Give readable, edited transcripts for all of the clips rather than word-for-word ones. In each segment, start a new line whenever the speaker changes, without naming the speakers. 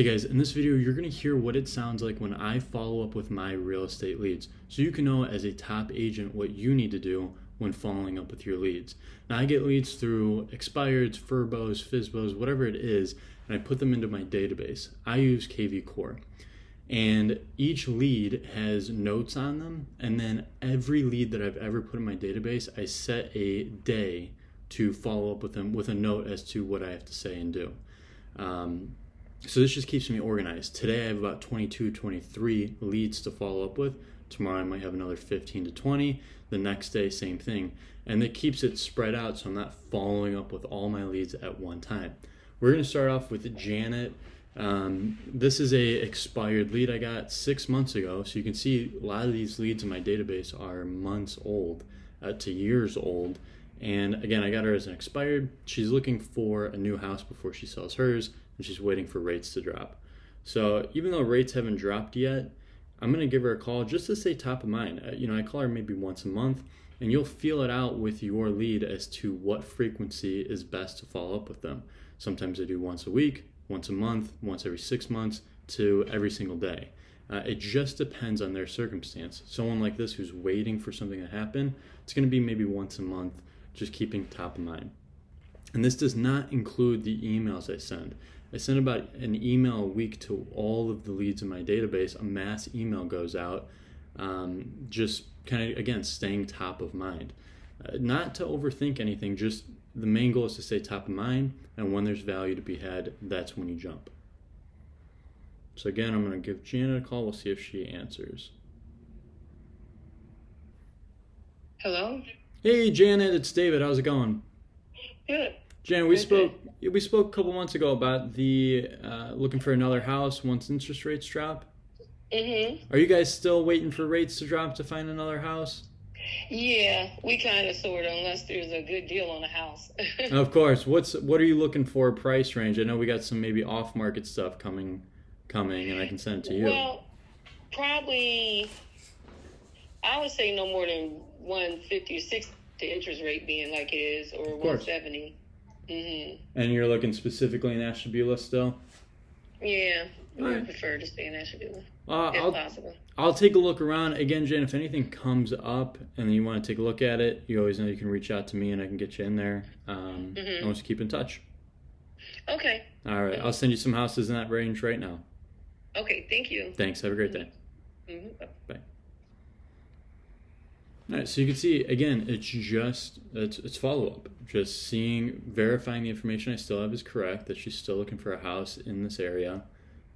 Hey guys, in this video, you're going to hear what it sounds like when I follow up with my real estate leads, so you can know as a top agent what you need to do when following up with your leads. Now, I get leads through expireds, furbos, FSBOs, whatever it is, and I put them into my database. I use KV Core, and each lead has notes on them, and then every lead that I've ever put in my database, I set a day to follow up with them with a note as to what I have to say and do. So this just keeps me organized. Today I have about 22, 23 leads to follow up with. Tomorrow I might have another 15 to 20. The next day, same thing. And it keeps it spread out so I'm not following up with all my leads at one time. We're going to start off with Janet. This is a expired lead I got 6 months ago. So you can see a lot of these leads in my database are months old to years old. And again, I got her as an expired. She's looking for a new house before she sells hers, and she's waiting for rates to drop. So even though rates haven't dropped yet, I'm going to give her a call just to stay top of mind. I call her maybe once a month, and you'll feel it out with your lead as to what frequency is best to follow up with them. Sometimes I do once a week, once a month, once every 6 months, to every single day. It just depends on their circumstance. Someone like this who's waiting for something to happen, it's going to be maybe once a month, just keeping top of mind. And this does not include the emails I send. I send about an email a week to all of the leads in my database. A mass email goes out, just kind of, again, staying top of mind. Not to overthink anything, just the main goal is to stay top of mind, and when there's value to be had, that's when you jump. So again, I'm going to give Janet a call. We'll see if she answers.
Hello?
Hey Janet, it's David. How's it going?
Good.
Janet, we spoke a couple months ago about the looking for another house once interest rates drop.
Mm-hmm.
Are you guys still waiting for rates to drop to find another house?
Yeah, we kind of sort of, unless there's a good deal on a house.
Of course. What are you looking for price range? I know we got some maybe off market stuff coming, and I can send it to you.
Well, probably, I would say no more than 150 or 60, the interest rate being like it is, or 170. Mm-hmm.
And you're looking specifically in Ashtabula still?
Yeah, I would
right.
prefer to stay in Ashtabula,
if
possible.
I'll take a look around. Again, Jen, if anything comes up and you want to take a look at it, you always know you can reach out to me and I can get you in there. And we'll just keep in touch.
Okay.
All right. I'll send you some houses in that range right now.
Okay, thank you.
Thanks. Have a great day.
Mm-hmm.
Bye. All right, so you can see, again, it's follow-up. Just verifying the information I still have is correct, that she's still looking for a house in this area,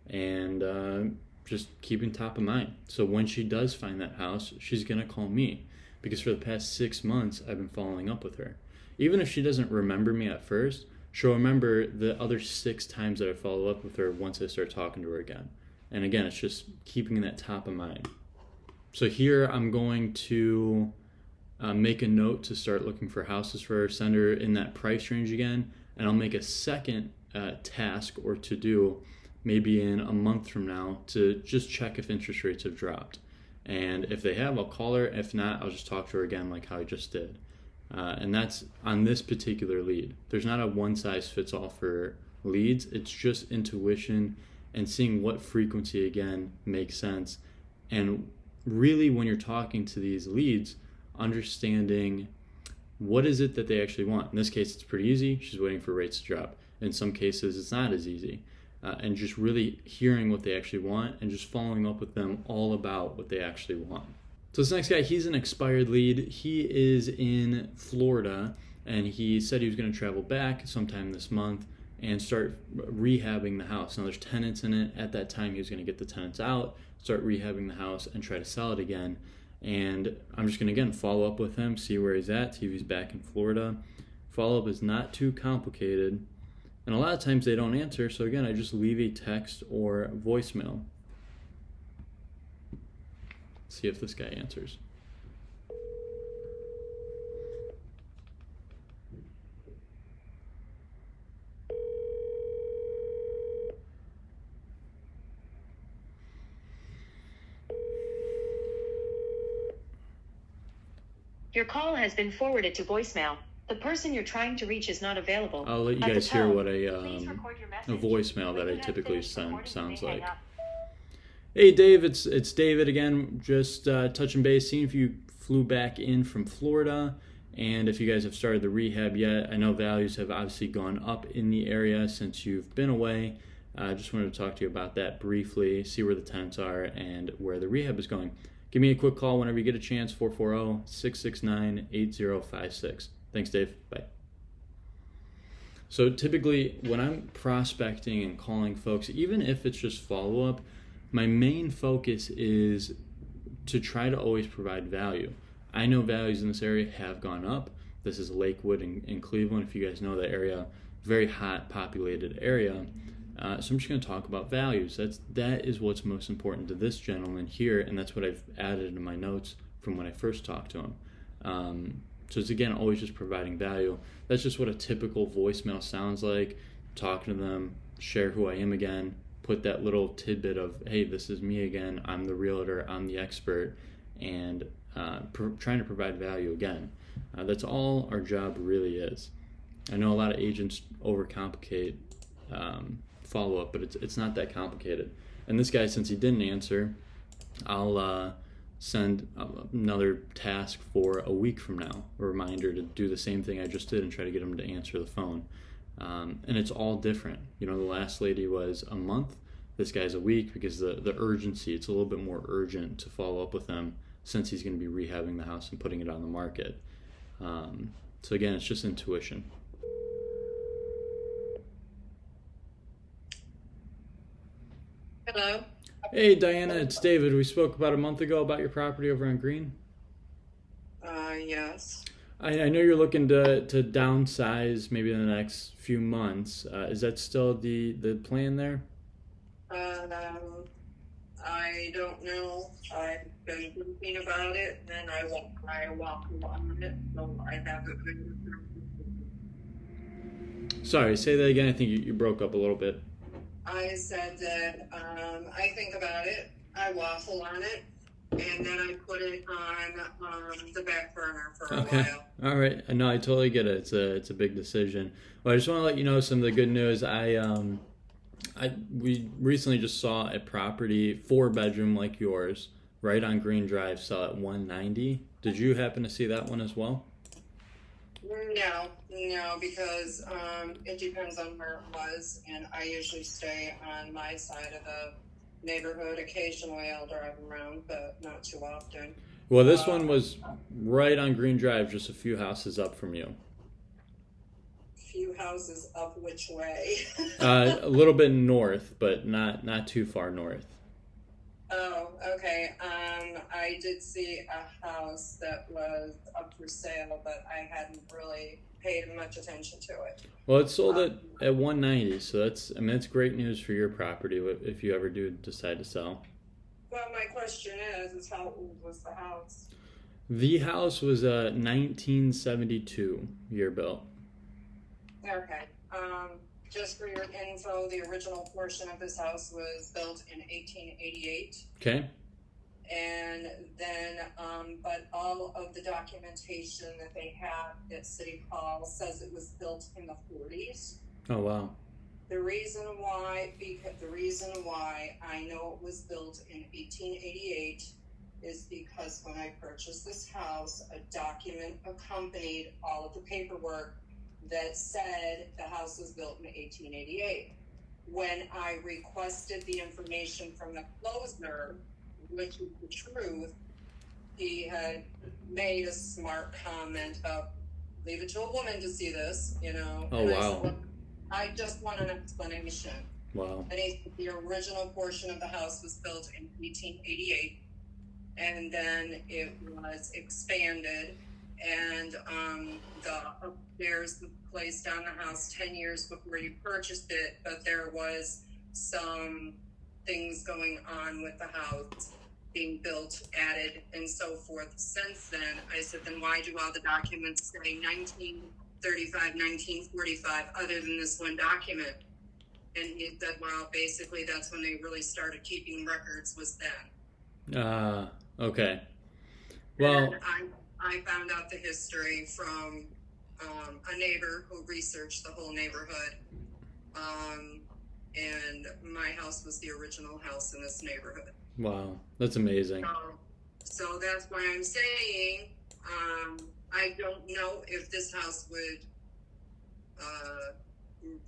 and just keeping top of mind. So when she does find that house, she's going to call me, because for the past 6 months, I've been following up with her. Even if she doesn't remember me at first, she'll remember the other 6 times that I follow up with her once I start talking to her again. And again, it's just keeping that top of mind. So here I'm going to make a note to start looking for houses for her, send her in that price range again, and I'll make a second task or to-do maybe in a month from now to just check if interest rates have dropped. And if they have, I'll call her. If not, I'll just talk to her again like how I just did. And that's on this particular lead. There's not a one-size-fits-all for leads. It's just intuition and seeing what frequency, again, makes sense. And really, when you're talking to these leads, understanding what is it that they actually want. In this case, it's pretty easy. She's waiting for rates to drop. In some cases, it's not as easy. And just really hearing what they actually want and just following up with them all about what they actually want. So this next guy, he's an expired lead. He is in Florida, and he said he was going to travel back sometime this month and start rehabbing the house. Now, there's tenants in it. At that time, he was going to get the tenants out, start rehabbing the house, and try to sell it again. And I'm just going to, again, follow up with him, see where he's at, see if he's back in Florida. Follow-up is not too complicated. And a lot of times they don't answer, so again, I just leave a text or voicemail. See if this guy answers.
Your call has been forwarded to voicemail.
The person you're trying to reach is not available.
I'll let you guys hear what a voicemail that I typically send sounds like. Hey Dave, it's David again, just touching base, seeing if you flew back in from Florida and if you guys have started the rehab yet. I know values have obviously gone up in the area since you've been away. I just wanted to talk to you about that briefly, see where the tenants are and where the rehab is going. Give me a quick call whenever you get a chance, 440-669-8056. Thanks, Dave. Bye. So typically when I'm prospecting and calling folks, even if it's just follow-up, my main focus is to try to always provide value. I know values in this area have gone up. This is Lakewood in Cleveland, if you guys know the area, very hot populated area. So I'm just going to talk about values. That is what's most important to this gentleman here, and that's what I've added in my notes from when I first talked to him. So it's, again, always just providing value. That's just what a typical voicemail sounds like. Talking to them, share who I am again, put that little tidbit of, hey, this is me again, I'm the realtor, I'm the expert, and trying to provide value again. That's all our job really is. I know a lot of agents overcomplicate follow-up, but it's not that complicated. And this guy, since he didn't answer, I'll send another task for a week from now, a reminder to do the same thing I just did and try to get him to answer the phone. And it's all different. You know, the last lady was a month. This guy's a week because the urgency, it's a little bit more urgent to follow up with him since he's going to be rehabbing the house and putting it on the market. So again, it's just intuition.
Hello.
Hey Diana, it's David. We spoke about a month ago about your property over on Green.
Yes.
I know you're looking to downsize maybe in the next few months. Is that still the plan there?
I don't know. I've been thinking about it, and then I walk on it, so I haven't been.
Sorry, say that again. I think you broke up a little bit.
I said that I think about it, I waffle on it, and then I put it on the back burner for a while.
All right. No, I totally get it. It's a big decision. Well, I just want to let you know some of the good news. We recently just saw a property, 4-bedroom like yours, right on Green Drive, sell at $190. Did you happen to see that one as well?
No, because it depends on where it was, and I usually stay on my side of the neighborhood. Occasionally I'll drive around, but not too often.
Well, this one was right on Green Drive, just a few houses up from you.
Few houses up which way?
A little bit north, but not too far north.
Oh, okay. I did see a house that was up for sale, but I hadn't really paid much attention to it.
Well, it's sold at $190, so that's great news for your property if you ever do decide to sell.
Well, my question is how old was the house?
The house was 1972 year built.
Okay. Just for your info, the original portion of this house was built in 1888.
Okay.
And then, but all of the documentation that they have at City Hall says it was built in the 40s.
Oh, wow.
The reason why I know it was built in 1888 is because when I purchased this house, a document accompanied all of the paperwork that said the house was built in 1888. When I requested the information from the closer, which is the truth, he had made a smart comment about leave it to a woman to see this, you know.
Oh,
and
wow.
I said, well, I just want an explanation.
Wow.
And the original portion of the house was built in 1888, and then it was expanded, and the upstairs was placed on the house 10 years before you purchased it, but there was some things going on with the house being built, added, and so forth since then. I said, then why do all the documents say 1935, 1945 other than this one document? And he said, well, basically that's when they really started keeping records, was then.
Okay. Well,
and I found out the history from a neighbor who researched the whole neighborhood. And my house was the original house in this neighborhood.
Wow, that's amazing.
So that's why I'm saying I don't know if this house would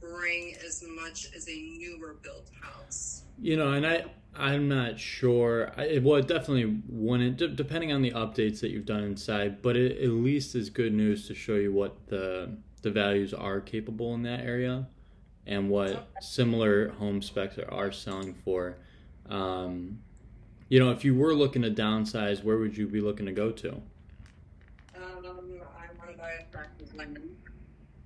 bring as much as a newer built house.
And I'm not sure. Well, it definitely wouldn't, depending on the updates that you've done inside. But it at least is good news to show you what the values are capable in that area, and what similar home specs are selling for. If you were looking to downsize, where would you be looking to go to?
I want to buy a tract of land.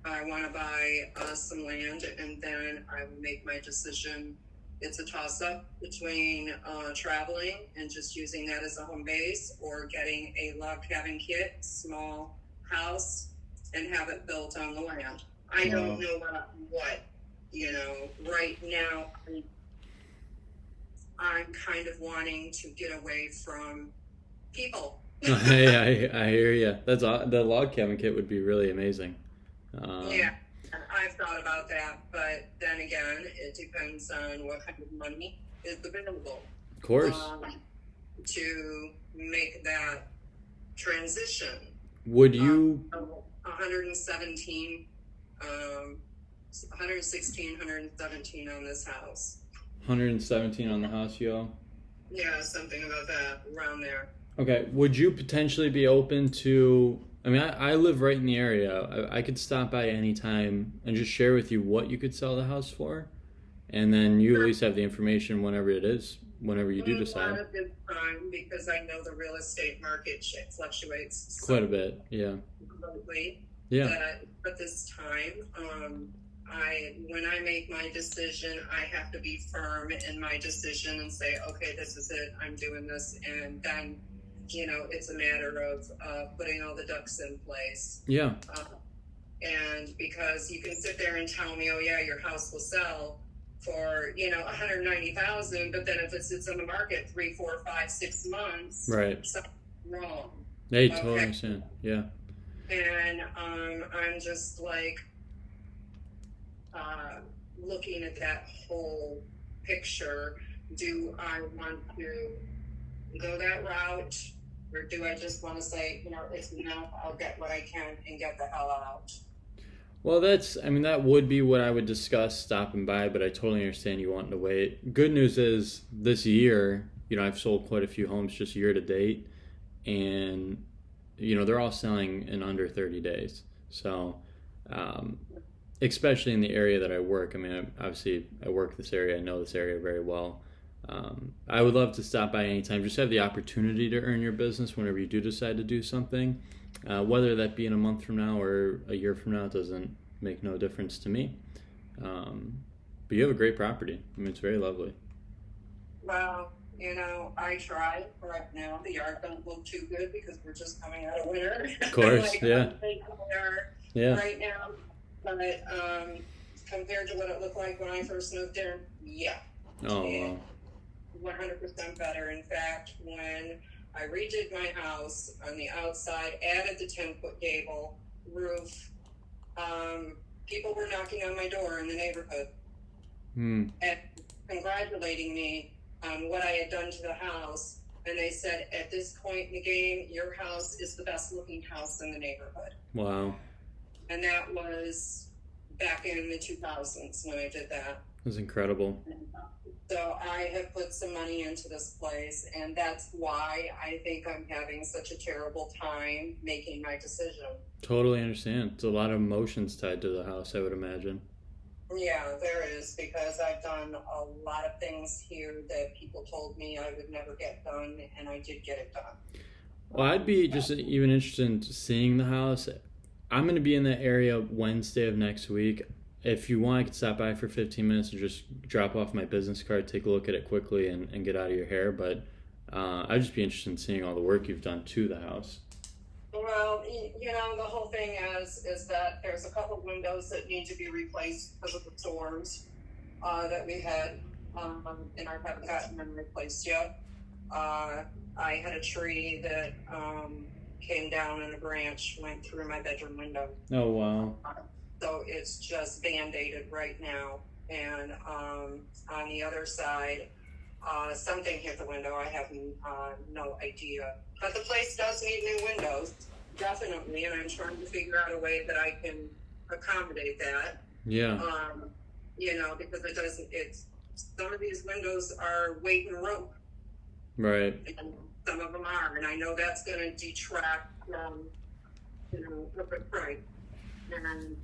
I want to buy some land, and then I will make my decision. It's a toss-up between traveling and just using that as a home base, or getting a log cabin kit, small house, and have it built on the land. I don't know what right now. I'm kind of wanting to get away from people.
Hey, I hear you. The log cabin kit would be really amazing.
Yeah, I've thought about that, but then again, it depends on what kind of money is available.
Of course.
To make that transition.
Would you?
117, 116, 117 on this house.
117 on the house, yo?
Yeah, something about that, around there.
Okay, would you potentially be open to, I live right in the area. I could stop by anytime and just share with you what you could sell the house for, and then you at least have the information whenever it is, whenever you do decide.
Not at this time, because I know the real estate market fluctuates
quite a bit, yeah.
Yeah. But at this time, when I make my decision, I have to be firm in my decision and say, okay, this is it, I'm doing this, and then, it's a matter of putting all the ducks in place.
Yeah.
And because you can sit there and tell me, oh yeah, your house will sell for, 190,000, but then if it sits on the market 3, 4, 5, 6 months,
right,
something's wrong.
They totally understand, yeah.
And I'm just like, looking at that whole picture. Do I want to go that route, or do I just want to say, it's enough, I'll get what I can and get the hell out?
Well, that would be what I would discuss stopping by, but I totally understand you wanting to wait. Good news is this year, I've sold quite a few homes just year to date, and they're all selling in under 30 days. So especially in the area that I work. Obviously, I work this area. I know this area very well. I would love to stop by anytime. Just have the opportunity to earn your business whenever you do decide to do something. Whether that be in a month from now or a year from now, it doesn't make no difference to me. But you have a great property. It's very lovely.
Well, I try right now. The yard don't look too good because we're just coming out of winter.
Of course, yeah.
Right now. But compared to what it looked like when I first moved in, yeah.
Oh, wow.
100% better. In fact, when I redid my house on the outside, added the 10-foot gable roof, people were knocking on my door in the neighborhood and congratulating me on what I had done to the house. And they said, at this point in the game, your house is the best looking house in the neighborhood.
Wow.
And that was back in the 2000s when I did that.
It was incredible.
So I have put some money into this place, and that's why I think I'm having such a terrible time making my decision.
Totally understand. It's a lot of emotions tied to the house, I would imagine.
Yeah, there is, because I've done a lot of things here that people told me I would never get done, and I did get it done.
Well, I'd be just even interested in seeing the house. I'm going to be in that area Wednesday of next week. If you want, I could stop by for 15 minutes and just drop off my business card, take a look at it quickly, and get out of your hair. But I'd just be interested in seeing all the work you've done to the house.
Well, the whole thing is that there's a couple windows that need to be replaced because of the storms that we had, and I haven't gotten them replaced yet. I had a tree that came down and a branch went through my bedroom window.
Oh, wow.
So it's just band-aided right now. And on the other side, something hit the window. I have no idea. But the place does need new windows, definitely. And I'm trying to figure out a way that I can accommodate that.
Yeah.
Because some of these windows are weight and rope.
Right.
And some of them are. And I know that's going to detract from, the price. And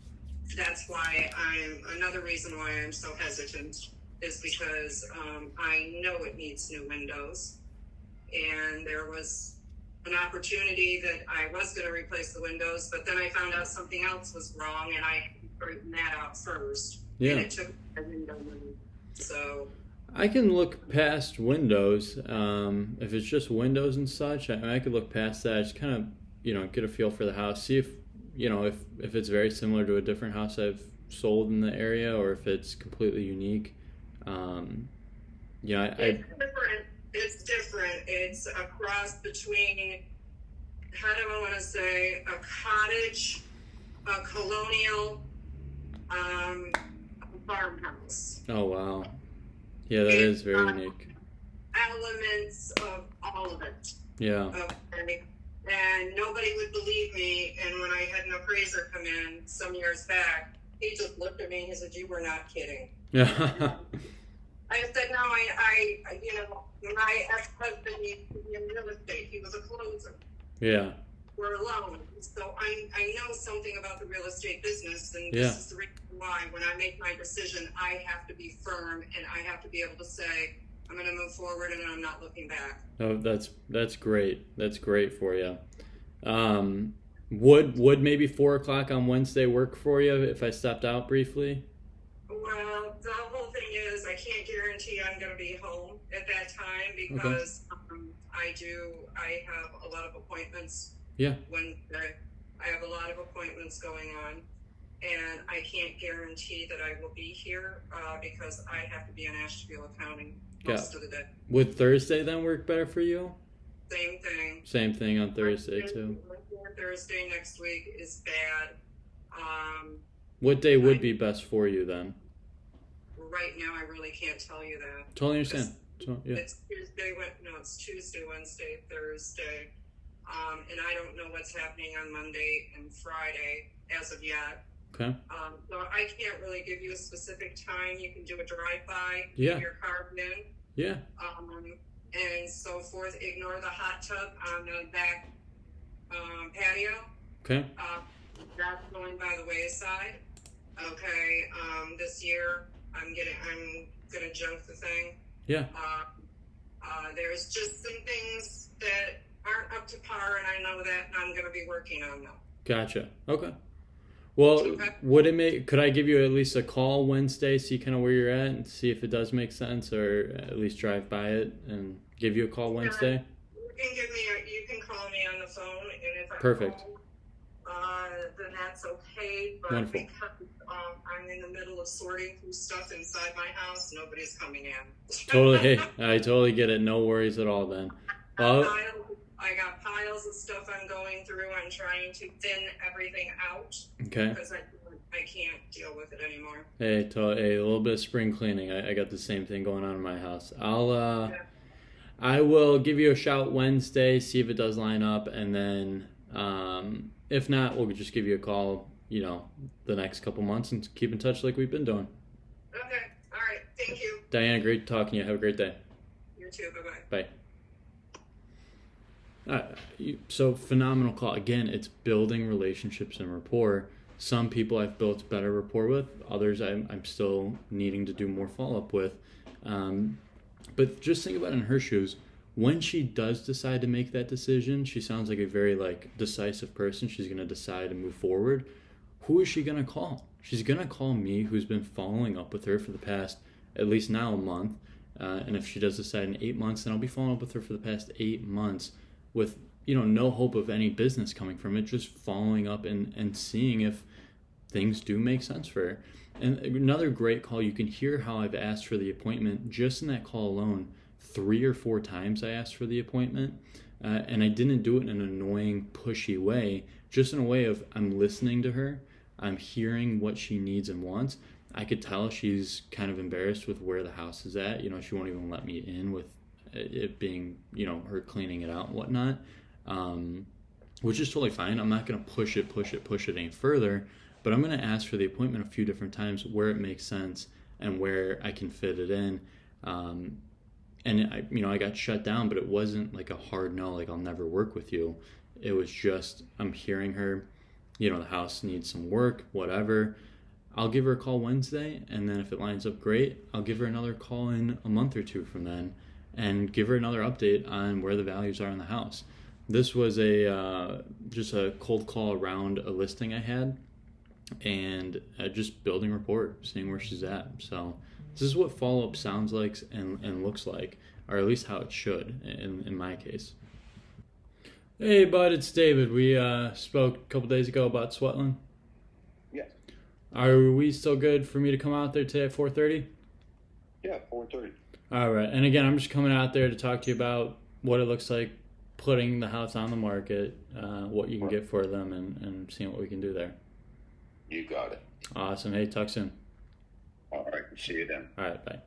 that's why another reason why I'm so hesitant is because I know it needs new windows. And there was an opportunity that I was going to replace the windows, but then I found out something else was wrong, and I straightened that out first.
Yeah.
And it took a window money. So
I can look past windows. If it's just windows and such, I could look past that. Just kind of, get a feel for the house. See if it's very similar to a different house I've sold in the area, or if it's completely unique.
It's different. It's different. It's a cross between, how do I want to say, a cottage, a colonial, farmhouse.
Oh, wow. Yeah, that is very unique.
Elements of all of it.
Yeah.
Okay. And nobody would believe me. And when I had an appraiser come in some years back, he just looked at me and he said, "You were not kidding."
Yeah.
I said, "No, my ex-husband used to be in real estate. He was a closer.
Yeah.
We're alone. So I know something about the real estate business, and
Yeah.
this is the reason why when I make my decision, I have to be firm and I have to be able to say, I'm going to move forward and I'm not looking back."
Oh, that's great. That's great for you. Would maybe 4:00 on Wednesday work for you if I stepped out briefly?
Well, the whole thing is I can't guarantee I'm going to be home at that time because I have a lot of appointments.
Yeah.
I have a lot of appointments going on, and I can't guarantee that I will be here because I have to be in Ashtabula County most of the day.
Would Thursday then work better for you?
Same thing.
Same thing on Thursday too.
Thursday next week is bad.
What day would be best for you then?
Right now, I really can't tell you that.
Totally understand. Yeah.
It's Tuesday, Wednesday, Thursday. And I don't know what's happening on Monday and Friday as of yet.
Okay.
So I can't really give you a specific time. You can do a drive-by,
Yeah.
get your car in,
Yeah.
and so forth. Ignore the hot tub on the back patio.
Okay.
That's going by the wayside. Okay. This year I'm gonna junk the thing.
Yeah.
There's just some things that aren't up to par, and I know that, and I'm going to be working on them.
Gotcha. Okay. Well,
Okay.
could I give you at least a call Wednesday, see kind of where you're at, and see if it does make sense, or at least drive by it and give you a call Wednesday?
You can call me on the phone, and if I
Perfect.
call, then that's okay. But
Wonderful.
because I'm in the middle of sorting through stuff inside my house, nobody's coming in.
Totally. Hey, I totally get it. No worries at all then. Well,
I got piles of stuff I'm going through. I'm trying to thin everything out
okay.
because I can't deal with it anymore.
Hey, a little bit of spring cleaning. I got the same thing going on in my house. I will give you a shout Wednesday, see if it does line up, and then if not, we'll just give you a call, the next couple months and keep in touch like we've been doing.
Okay. All right. Thank you.
Diana, great talking to you. Have a great day.
You too. Bye-bye.
Bye. So phenomenal call. Again, it's building relationships and rapport. Some people I've built better rapport with. Others I'm still needing to do more follow-up with. But just think about it in her shoes. When she does decide to make that decision, she sounds like a very decisive person. She's going to decide to move forward. Who is she going to call? She's going to call me, who's been following up with her for the past, at least now, a month. And if she does decide in 8 months, then I'll be following up with her for the past 8 months with, no hope of any business coming from it, just following up and seeing if things do make sense for her. And another great call, you can hear how I've asked for the appointment just in that call alone. 3 or 4 times I asked for the appointment. And I didn't do it in an annoying, pushy way, just in a way of I'm listening to her, I'm hearing what she needs and wants. I could tell she's kind of embarrassed with where the house is at. She won't even let me in with it being, her cleaning it out and whatnot, which is totally fine. I'm not going to push it any further, but I'm going to ask for the appointment a few different times where it makes sense and where I can fit it in. And I got shut down, but it wasn't like a hard no, like I'll never work with you. It was just, I'm hearing her, the house needs some work, whatever. I'll give her a call Wednesday, and then if it lines up great, I'll give her another call in a month or two from then and give her another update on where the values are in the house. This was just a cold call around a listing I had, and just building rapport, seeing where she's at. So this is what follow-up sounds like and looks like, or at least how it should in my case. Hey, bud, it's David. We spoke a couple days ago about Sweatland.
Yes.
Are we still good for me to come out there today at 4:30?
Yeah, 4:30.
All right. And again, I'm just coming out there to talk to you about what it looks like putting the house on the market, what you can get for them, and seeing what we can do there.
You got it.
Awesome. Hey, talk soon.
All right. See you then.
All right, bye.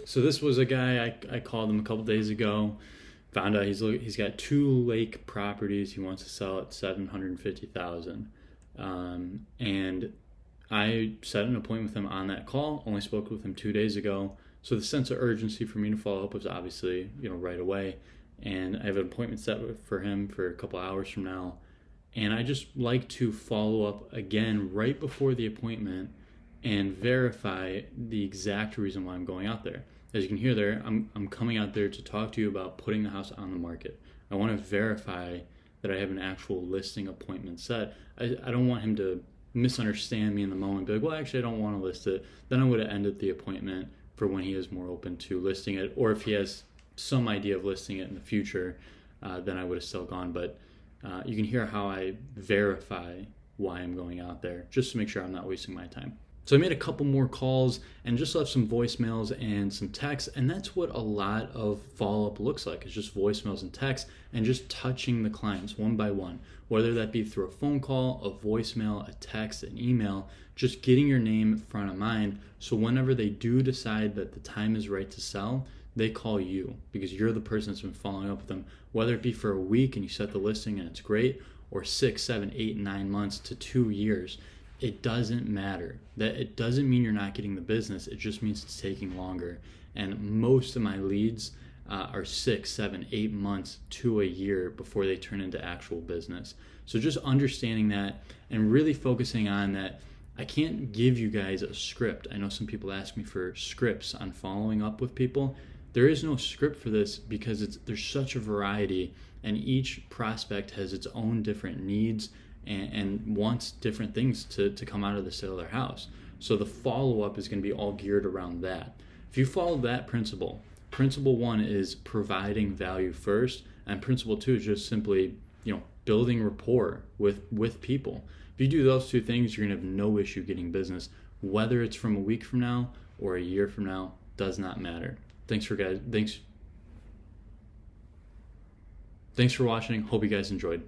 So this was a guy I called him a couple days ago. Found out he's got 2 lake properties he wants to sell at $750,000, and I set an appointment with him on that call. Only spoke with him 2 days ago, so the sense of urgency for me to follow up was obviously right away. And I have an appointment set for him for a couple hours from now, and I just like to follow up again right before the appointment and verify the exact reason why I'm going out there. As you can hear there, I'm coming out there to talk to you about putting the house on the market. I want to verify that I have an actual listing appointment set. I don't want him to misunderstand me in the moment, be like, well, actually, I don't want to list it. Then I would have ended the appointment for when he is more open to listing it, or if he has some idea of listing it in the future, then I would have still gone. But you can hear how I verify why I'm going out there, just to make sure I'm not wasting my time. So I made a couple more calls and just left some voicemails and some texts, and that's what a lot of follow-up looks like. It's just voicemails and texts and just touching the clients one by one, whether that be through a phone call, a voicemail, a text, an email, just getting your name front of mind, so whenever they do decide that the time is right to sell, they call you because you're the person that's been following up with them, whether it be for a week and you set the listing and it's great, or 6, 7, 8, 9 months to 2 years. It doesn't matter. That it doesn't mean you're not getting the business. It just means it's taking longer. And most of my leads are 6, 7, 8 months to a year before they turn into actual business. So just understanding that and really focusing on that. I can't give you guys a script. I know some people ask me for scripts on following up with people. There is no script for this because there's such a variety, and each prospect has its own different needs and wants different things to come out of the sale of their house. So the follow-up is going to be all geared around that. If you follow that principle 1 is providing value first, and principle 2 is just simply, building rapport with people. If you do those 2 things, you're going to have no issue getting business, whether it's from a week from now or a year from now, does not matter. Thanks for watching. Hope you guys enjoyed.